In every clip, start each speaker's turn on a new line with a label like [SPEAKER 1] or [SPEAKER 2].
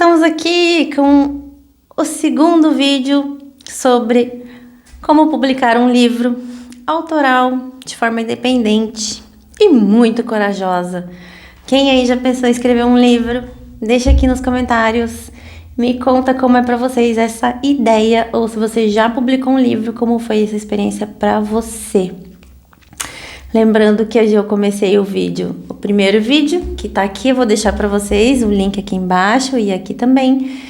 [SPEAKER 1] Estamos aqui com o segundo vídeo sobre como publicar um livro autoral de forma independente e muito corajosa. Quem aí já pensou em escrever um livro? Deixa aqui nos comentários, me conta como é para vocês essa ideia, ou se você já publicou um livro, como foi essa experiência para você. Lembrando que hoje eu comecei o primeiro vídeo, que tá aqui, eu vou deixar para vocês o link aqui embaixo e aqui também,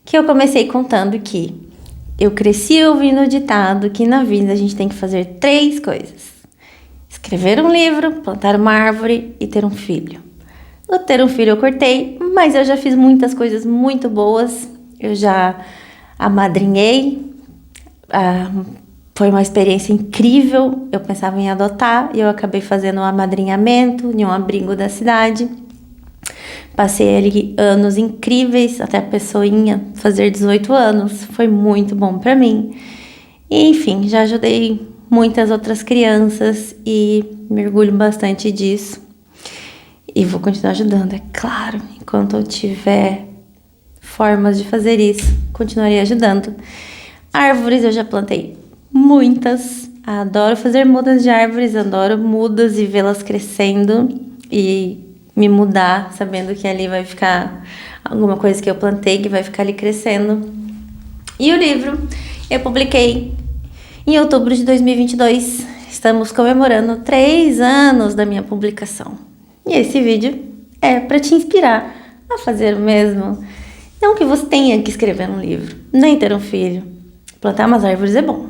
[SPEAKER 1] que eu comecei contando que eu cresci ouvindo o ditado que na vida a gente tem que fazer 3 coisas: escrever um livro, plantar uma árvore e ter um filho. O ter um filho eu cortei, mas eu já fiz muitas coisas muito boas. Eu já amadrinhei, foi uma experiência incrível. Eu pensava em adotar e eu acabei fazendo um amadrinhamento em um abrigo da cidade. Passei ali anos incríveis até a pessoinha fazer 18 anos. Foi muito bom para mim. E, enfim, já ajudei muitas outras crianças e me orgulho bastante disso. E vou continuar ajudando, é claro. Enquanto eu tiver formas de fazer isso, continuarei ajudando. Árvores eu já plantei muitas. Adoro fazer mudas de árvores, adoro mudas e vê-las crescendo e me mudar, sabendo que ali vai ficar alguma coisa que eu plantei que vai ficar ali crescendo. E o livro eu publiquei em outubro de 2022. Estamos comemorando 3 anos da minha publicação. E esse vídeo é para te inspirar a fazer o mesmo. Não que você tenha que escrever um livro, nem ter um filho. Plantar umas árvores é bom.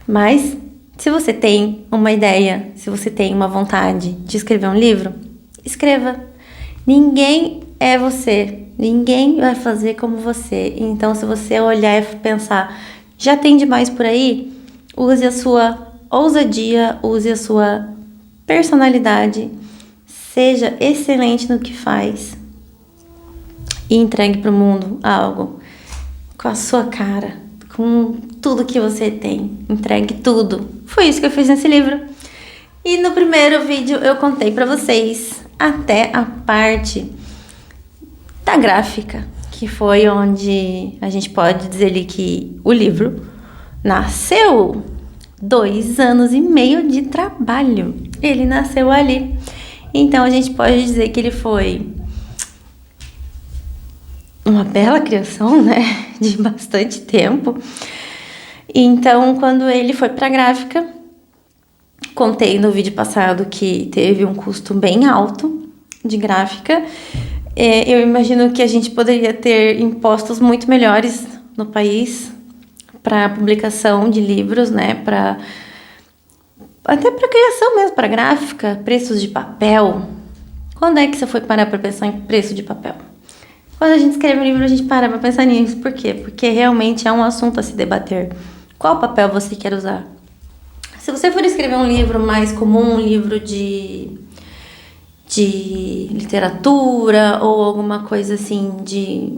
[SPEAKER 1] Mas se você tem uma ideia, se você tem uma vontade de escrever um livro, escreva. Ninguém é você. Ninguém vai fazer como você. Então, se você olhar e pensar, já tem demais por aí, use a sua ousadia, use a sua personalidade. Seja excelente no que faz e entregue para o mundo algo com a sua cara, com tudo que você tem. Entregue tudo. Foi isso que eu fiz nesse livro. E no primeiro vídeo eu contei para vocês até a parte da gráfica, que foi onde a gente pode dizer ali que o livro nasceu. 2 anos e meio de trabalho. Ele nasceu ali. Então, a gente pode dizer que ele foi uma bela criação, né? De bastante tempo. Então, quando ele foi para a gráfica, contei no vídeo passado que teve um custo bem alto de gráfica. Eu imagino que a gente poderia ter impostos muito melhores no país para a publicação de livros, né? Até para criação mesmo, para gráfica, preços de papel. Quando é que você foi parar para pensar em preço de papel? Quando a gente escreve um livro, a gente para para pensar nisso. Por quê? Porque realmente é um assunto a se debater. Qual papel você quer usar? Se você for escrever um livro mais comum, um livro de literatura ou alguma coisa assim de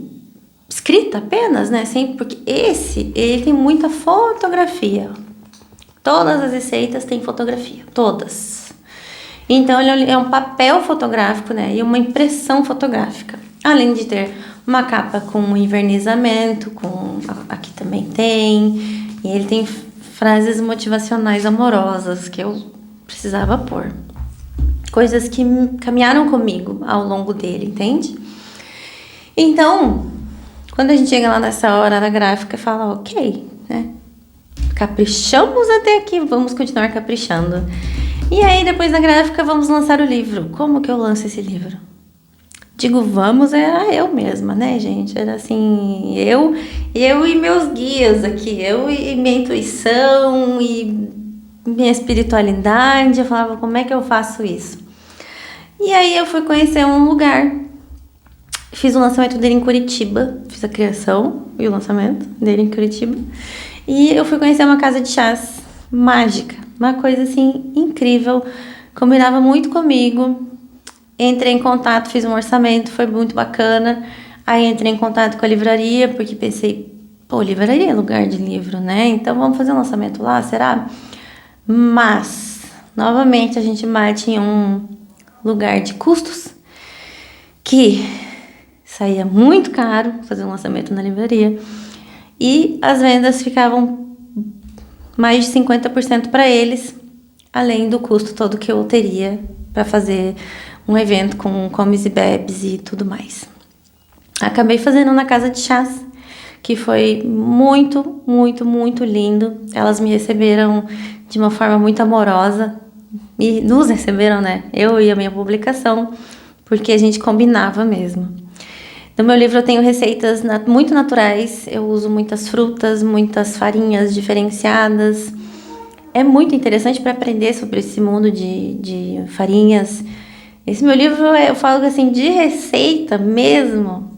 [SPEAKER 1] escrita apenas, né? Assim, porque ele tem muita fotografia. Todas as receitas têm fotografia, todas. Então, ele é um papel fotográfico, né? E uma impressão fotográfica. Além de ter uma capa com envernizamento, aqui também tem. E ele tem frases motivacionais amorosas que eu precisava pôr. Coisas que caminharam comigo ao longo dele, entende? Então, quando a gente chega lá nessa hora na gráfica, fala, ok, né? Caprichamos até aqui, vamos continuar caprichando. E aí, depois da gráfica, vamos lançar o livro. Como que eu lanço esse livro? Digo, vamos, era eu mesma, né, gente? Era assim, eu e meus guias aqui, eu e minha intuição e minha espiritualidade. Eu falava, como é que eu faço isso? E aí, eu fui conhecer um lugar. Fiz o lançamento dele em Curitiba. Fiz a criação e o lançamento dele em Curitiba. E eu fui conhecer uma casa de chás mágica, uma coisa assim incrível, combinava muito comigo. Entrei em contato, fiz um orçamento, foi muito bacana. Aí entrei em contato com a livraria, porque pensei, pô, livraria é lugar de livro, né? Então vamos fazer um lançamento lá, será? Mas, novamente, a gente bate em um lugar de custos que saía muito caro fazer um lançamento na livraria. E as vendas ficavam mais de 50% para eles, além do custo todo que eu teria para fazer um evento com comes e bebes e tudo mais. Acabei fazendo na casa de chás, que foi muito, muito, muito lindo. Elas me receberam de uma forma muito amorosa. E nos receberam, né? Eu e a minha publicação, porque a gente combinava mesmo. No meu livro eu tenho receitas muito naturais. Eu uso muitas frutas, muitas farinhas diferenciadas. É muito interessante para aprender sobre esse mundo de farinhas. Esse meu livro, eu falo assim, de receita mesmo,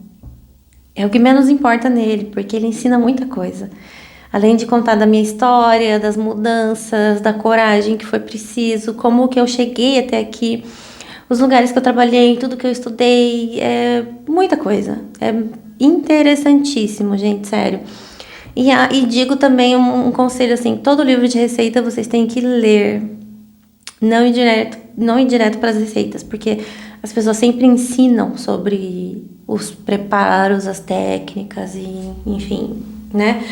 [SPEAKER 1] é o que menos importa nele, porque ele ensina muita coisa. Além de contar da minha história, das mudanças, da coragem que foi preciso, como que eu cheguei até aqui, os lugares que eu trabalhei, tudo que eu estudei, é muita coisa. É interessantíssimo, gente, sério. E digo também um conselho assim, todo livro de receita vocês têm que ler, não ir direto para as receitas, porque as pessoas sempre ensinam sobre os preparos, as técnicas e enfim, né?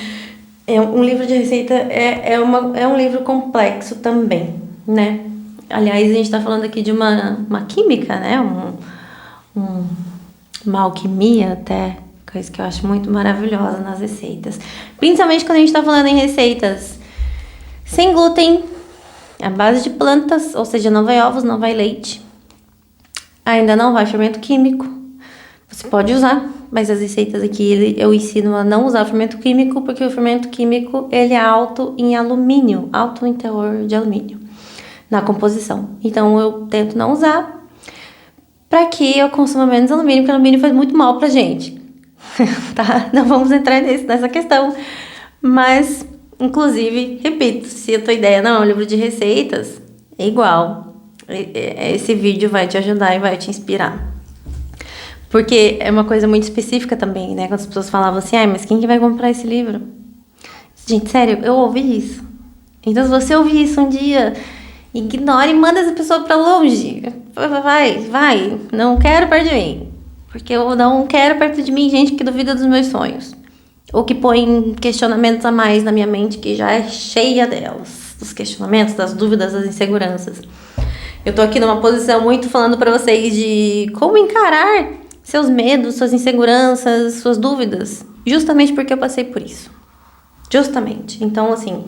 [SPEAKER 1] Um livro de receita é um livro complexo também, né? Aliás, a gente está falando aqui de uma química, né? Uma alquimia até, coisa que eu acho muito maravilhosa nas receitas. Principalmente quando a gente está falando em receitas sem glúten, à base de plantas, ou seja, não vai ovos, não vai leite. Ainda não vai fermento químico. Você pode usar, mas as receitas aqui eu ensino a não usar fermento químico, porque o fermento químico ele é alto em alumínio, alto em teor de alumínio na composição. Então eu tento não usar para que eu consuma menos alumínio, porque alumínio faz muito mal pra gente. Tá? Não vamos entrar nessa questão. Mas, inclusive, repito, se a tua ideia não é um livro de receitas, é igual. Esse vídeo vai te ajudar e vai te inspirar. Porque é uma coisa muito específica também, né? Quando as pessoas falavam assim, mas quem que vai comprar esse livro? Gente, sério, eu ouvi isso. Então, se você ouvir isso um dia, ignore e manda essa pessoa pra longe. Vai, não quero perto de mim. Porque eu não quero perto de mim gente que duvida dos meus sonhos. Ou que põe questionamentos a mais na minha mente, que já é cheia delas. Dos questionamentos, das dúvidas, das inseguranças. Eu tô aqui numa posição muito falando pra vocês de como encarar seus medos, suas inseguranças, suas dúvidas. Justamente porque eu passei por isso. Justamente. Então, assim,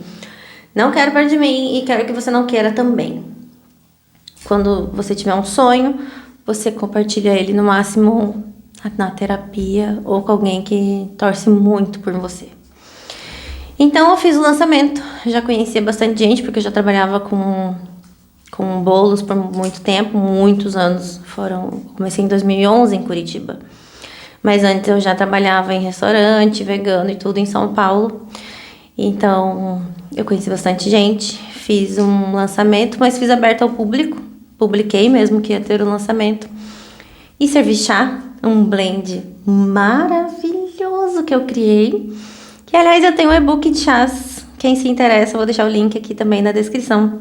[SPEAKER 1] não quero perto de mim e quero que você não queira também. Quando você tiver um sonho, você compartilha ele no máximo na terapia ou com alguém que torce muito por você. Então eu fiz o lançamento, já conhecia bastante gente, porque eu já trabalhava com bolos por muito tempo, muitos anos. Comecei em 2011 em Curitiba. Mas antes eu já trabalhava em restaurante, vegano e tudo em São Paulo. Então eu conheci bastante gente, fiz um lançamento, mas fiz aberto ao público. Publiquei mesmo que ia ter o lançamento. E servi chá, um blend maravilhoso que eu criei. Que, aliás, eu tenho um e-book de chás. Quem se interessa, eu vou deixar o link aqui também na descrição.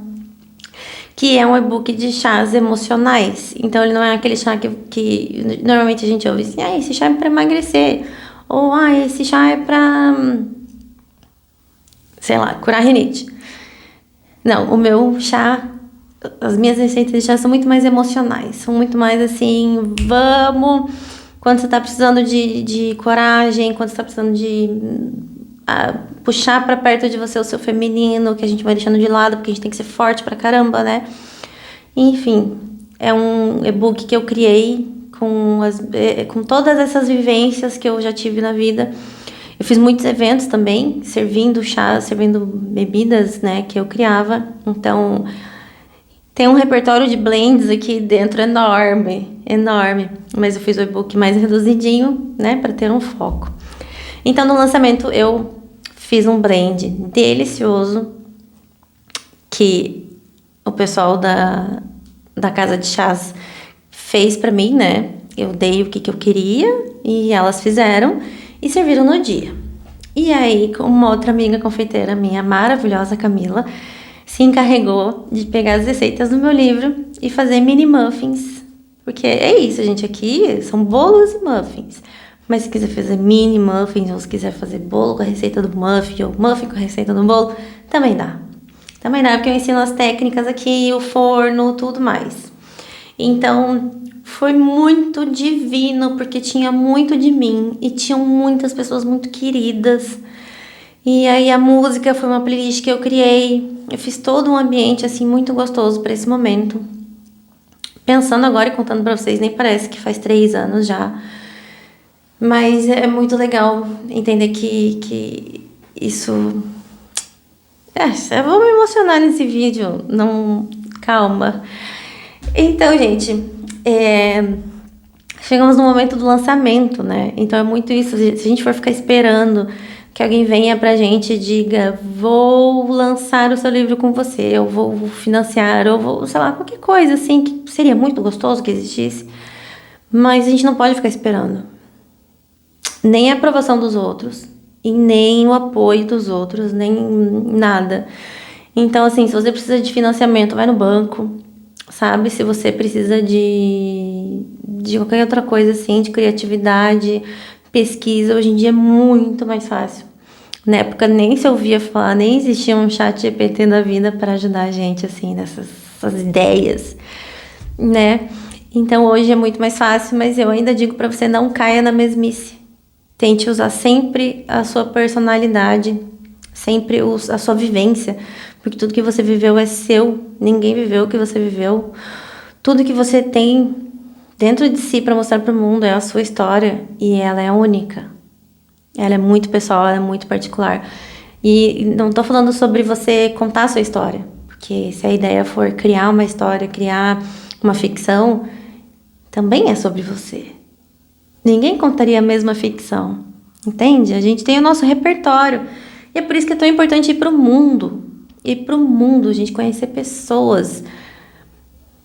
[SPEAKER 1] Que é um e-book de chás emocionais. Então, ele não é aquele chá que normalmente a gente ouve assim, esse chá é pra emagrecer. Ou, esse chá é pra, sei lá, curar rinite. Não, o meu chá... As minhas receitas de chá são muito mais emocionais. São muito mais assim, vamos... Quando você tá precisando de coragem, quando você tá precisando de puxar pra perto de você o seu feminino, que a gente vai deixando de lado, porque a gente tem que ser forte pra caramba, né? Enfim, é um e-book que eu criei com todas essas vivências que eu já tive na vida. Eu fiz muitos eventos também, servindo chá, servindo bebidas, né, que eu criava. Então... Tem um repertório de blends aqui dentro enorme, enorme. Mas eu fiz o e-book mais reduzidinho, né, para ter um foco. Então, no lançamento, eu fiz um blend delicioso que o pessoal da casa de chás fez para mim, né? Eu dei o que eu queria e elas fizeram e serviram no dia. E aí, uma outra amiga confeiteira minha, maravilhosa, Camila, se encarregou de pegar as receitas do meu livro e fazer mini muffins Porque é isso, gente, aqui são bolos e muffins. Mas se quiser fazer mini muffins, ou se quiser fazer bolo com a receita do muffin, ou muffin com a receita do bolo, também dá. Também dá, porque eu ensino as técnicas aqui, o forno, tudo mais. Então, foi muito divino, porque tinha muito de mim e tinham muitas pessoas muito queridas. E aí a música foi uma playlist que eu criei. Eu fiz todo um ambiente assim muito gostoso para esse momento. Pensando agora e contando para vocês, nem parece que faz 3 anos já. Mas é muito legal entender que isso... eu vou me emocionar nesse vídeo. Não... Calma. Então, gente, chegamos no momento do lançamento, né? Então é muito isso. Se a gente for ficar esperando que alguém venha pra gente e diga: vou lançar o seu livro com você, eu vou financiar, eu vou, sei lá, qualquer coisa assim, que seria muito gostoso que existisse. Mas a gente não pode ficar esperando. Nem a aprovação dos outros, e nem o apoio dos outros, nem nada. Então, assim, se você precisa de financiamento, vai no banco, sabe? Se você precisa de qualquer outra coisa, assim, de criatividade, pesquisa, hoje em dia é muito mais fácil. Na época nem se ouvia falar, nem existia um chat GPT da vida para ajudar a gente, assim, nessas ideias, né? Então, hoje é muito mais fácil, mas eu ainda digo para você, não caia na mesmice. Tente usar sempre a sua personalidade, sempre a sua vivência, porque tudo que você viveu é seu, ninguém viveu o que você viveu. Tudo que você tem dentro de si para mostrar para o mundo é a sua história e ela é única. Ela é muito pessoal, ela é muito particular. E não estou falando sobre você contar a sua história, porque se a ideia for criar uma história, criar uma ficção, também é sobre você. Ninguém contaria a mesma ficção, entende? A gente tem o nosso repertório. E é por isso que é tão importante ir para o mundo. Ir para o mundo, a gente conhecer pessoas,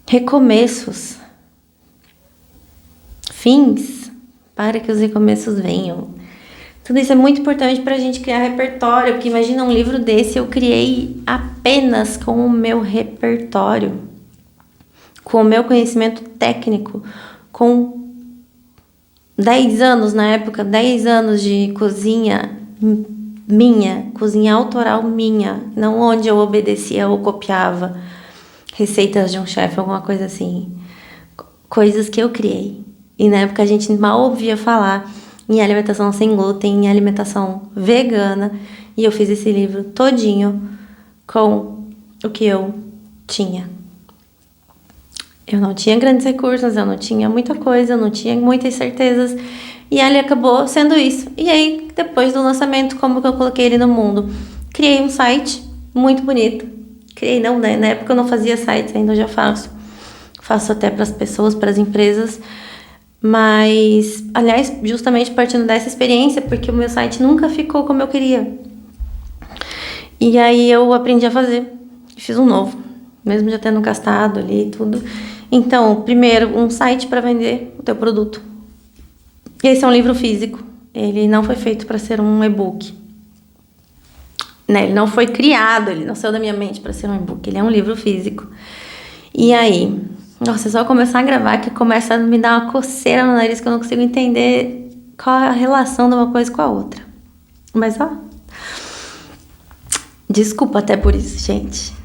[SPEAKER 1] recomeços, fins, para que os recomeços venham. Tudo isso é muito importante para a gente criar repertório, porque imagina um livro desse, eu criei apenas com o meu repertório, com o meu conhecimento técnico, com 10 anos na época, 10 anos de cozinha minha, cozinha autoral minha, não onde eu obedecia ou copiava receitas de um chefe, alguma coisa assim. Coisas que eu criei. E na época a gente mal ouvia falar em alimentação sem glúten, em alimentação vegana. E eu fiz esse livro todinho com o que eu tinha. Eu não tinha grandes recursos, eu não tinha muita coisa, eu não tinha muitas certezas. E ele acabou sendo isso. E aí, depois do lançamento, como que eu coloquei ele no mundo? Criei um site muito bonito. Criei não, né? Na época eu não fazia sites, ainda eu já faço. Faço até para as pessoas, para as empresas. Mas, aliás, justamente partindo dessa experiência, porque o meu site nunca ficou como eu queria. E aí eu aprendi a fazer. Fiz um novo, mesmo já tendo gastado ali e tudo. Então, primeiro, um site para vender o teu produto. Esse é um livro físico. Ele não foi feito para ser um e-book. Né? Ele não foi criado, ele não saiu da minha mente para ser um e-book. Ele é um livro físico. E aí, nossa, é só começar a gravar que começa a me dar uma coceira no nariz que eu não consigo entender qual é a relação de uma coisa com a outra. Mas, ó, desculpa até por isso, gente.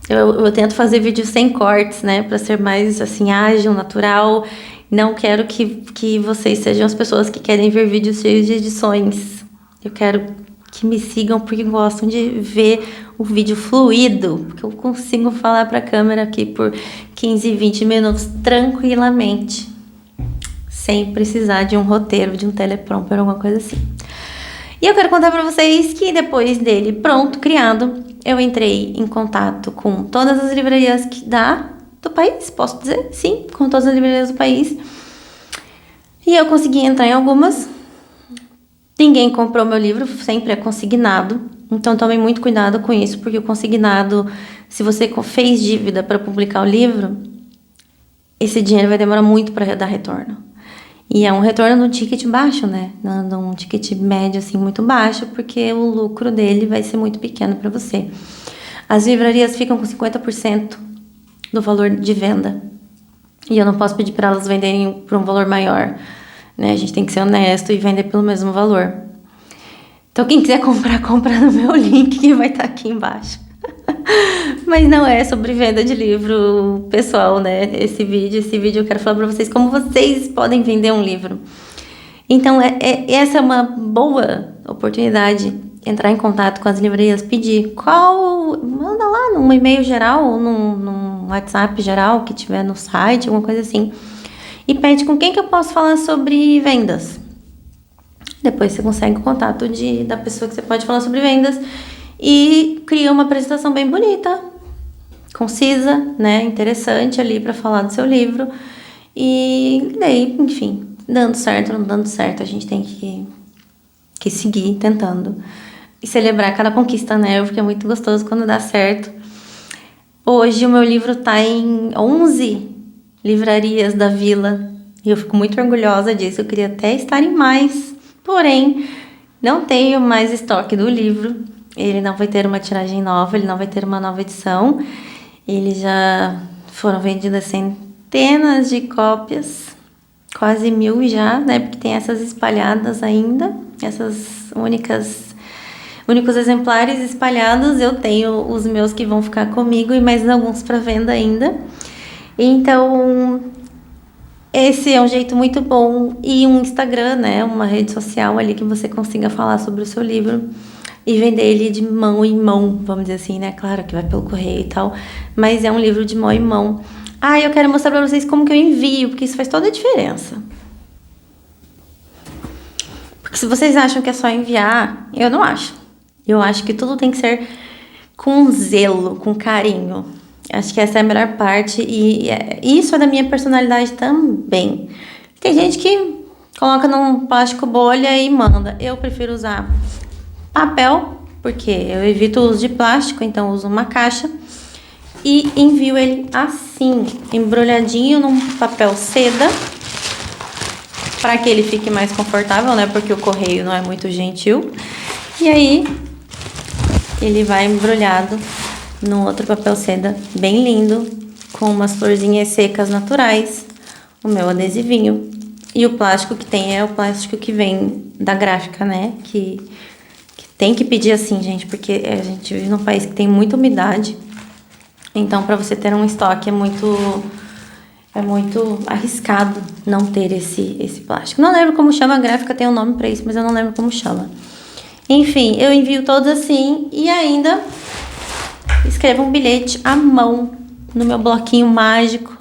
[SPEAKER 1] Eu tento fazer vídeos sem cortes, né? Pra ser mais, assim, ágil, natural. Não quero que vocês sejam as pessoas que querem ver vídeos cheios de edições. Eu quero que me sigam porque gostam de ver o vídeo fluido. Porque eu consigo falar pra câmera aqui por 15, 20 minutos tranquilamente. Sem precisar de um roteiro, de um teleprompter, alguma coisa assim. E eu quero contar pra vocês que depois dele pronto, criado, eu entrei em contato com todas as livrarias do país, posso dizer? Sim, com todas as livrarias do país. E eu consegui entrar em algumas. Ninguém comprou meu livro, sempre é consignado. Então tomem muito cuidado com isso, porque o consignado, se você fez dívida para publicar o livro, esse dinheiro vai demorar muito para dar retorno. E é um retorno num ticket baixo, né? Num ticket médio, assim, muito baixo, porque o lucro dele vai ser muito pequeno para você. As livrarias ficam com 50% do valor de venda. E eu não posso pedir para elas venderem por um valor maior, né? A gente tem que ser honesto e vender pelo mesmo valor. Então, quem quiser comprar, compra no meu link que vai estar aqui embaixo. Mas não é sobre venda de livro pessoal, né? Esse vídeo eu quero falar para vocês como vocês podem vender um livro. Então, essa é uma boa oportunidade, entrar em contato com as livrarias, pedir manda lá num e-mail geral ou num WhatsApp geral que tiver no site, alguma coisa assim. E pede com quem que eu posso falar sobre vendas. Depois você consegue o contato da pessoa que você pode falar sobre vendas e cria uma apresentação bem bonita, concisa, né, interessante ali para falar do seu livro. E daí, enfim, dando certo ou não dando certo, a gente tem que seguir tentando e celebrar cada conquista, né? Porque é muito gostoso quando dá certo. Hoje o meu livro tá em 11 livrarias da vila e eu fico muito orgulhosa disso. Eu queria até estar em mais, porém não tenho mais estoque do livro. Ele não vai ter uma tiragem nova, ele não vai ter uma nova edição. Ele já foram vendidas centenas de cópias, quase 1000 já, né? Porque tem essas espalhadas ainda, essas únicos exemplares espalhados. Eu tenho os meus que vão ficar comigo e mais alguns para venda ainda. Então, esse é um jeito muito bom e um Instagram, né? Uma rede social ali que você consiga falar sobre o seu livro e vender ele de mão em mão, vamos dizer assim, né? Claro que vai pelo correio e tal, mas é um livro de mão em mão. Eu quero mostrar pra vocês como que eu envio, porque isso faz toda a diferença. Porque se vocês acham que é só enviar, eu não acho. Eu acho que tudo tem que ser com zelo, com carinho. Acho que essa é a melhor parte e isso é da minha personalidade também. Tem gente que coloca num plástico bolha e manda. Eu prefiro usar papel, porque eu evito o uso de plástico, então uso uma caixa e envio ele assim, embrulhadinho num papel seda, para que ele fique mais confortável, né? Porque o correio não é muito gentil. E aí ele vai embrulhado num outro papel seda bem lindo, com umas florzinhas secas naturais, o meu adesivinho. E o plástico que tem é o plástico que vem da gráfica, né? Que tem que pedir assim, gente, porque a gente vive num país que tem muita umidade. Então, para você ter um estoque é muito arriscado não ter esse plástico. Não lembro como chama, a gráfica tem um nome para isso, mas eu não lembro como chama. Enfim, eu envio todos assim e ainda escrevo um bilhete à mão no meu bloquinho mágico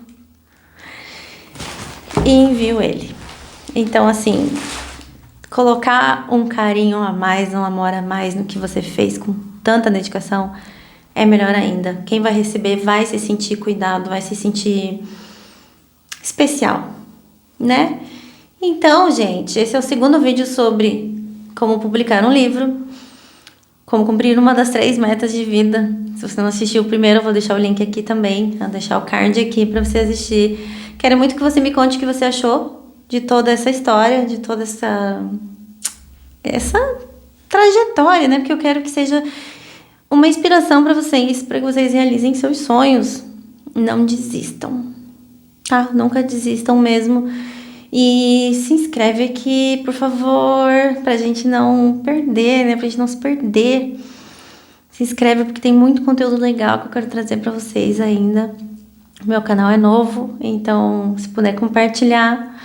[SPEAKER 1] e envio ele. Então, assim, colocar um carinho a mais, um amor a mais no que você fez com tanta dedicação é melhor ainda. Quem vai receber vai se sentir cuidado, vai se sentir especial, né? Então, gente, esse é o segundo vídeo sobre como publicar um livro, como cumprir uma das 3 metas de vida. Se você não assistiu o primeiro, eu vou deixar o link aqui também, vou deixar o card aqui para você assistir. Quero muito que você me conte o que você achou de toda essa história, de toda essa trajetória, né? Porque eu quero que seja uma inspiração para que vocês realizem seus sonhos. Não desistam, tá? Nunca desistam mesmo. E se inscreve aqui, por favor, pra gente não perder, né? Pra gente não se perder. Se inscreve porque tem muito conteúdo legal que eu quero trazer pra vocês ainda. Meu canal é novo, então se puder compartilhar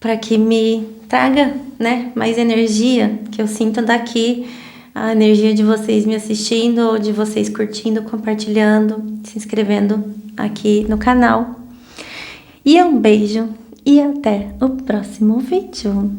[SPEAKER 1] para que me traga, né, mais energia, que eu sinto daqui a energia de vocês me assistindo, de vocês curtindo, compartilhando, se inscrevendo aqui no canal. E um beijo e até o próximo vídeo.